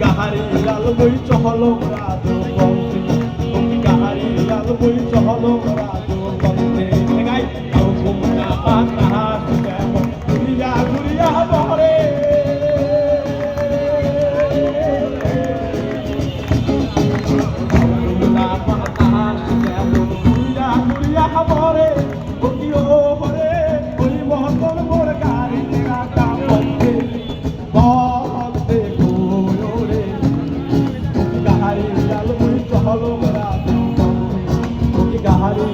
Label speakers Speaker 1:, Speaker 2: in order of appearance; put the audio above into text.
Speaker 1: গাহারি লাল বই চহলো রাজু বন্ধে ওকি গাহারি লাল বই চহলো রাজু বন্ধে গাই কাউ কুমনা পাতাহাস কেমন ঘুরিয়া ঘুরিয়া বরে কুমনা পাতাহাস কেমন ঘুরিয়া ঘুরিয়া বরে ওকি ও হরে ওই মহতন মোর গাড়ি রাখা বন্ধে বন্ধে গোরে গাহারি লাল বই চহলো রাজু বন্ধে ওকি গাহারি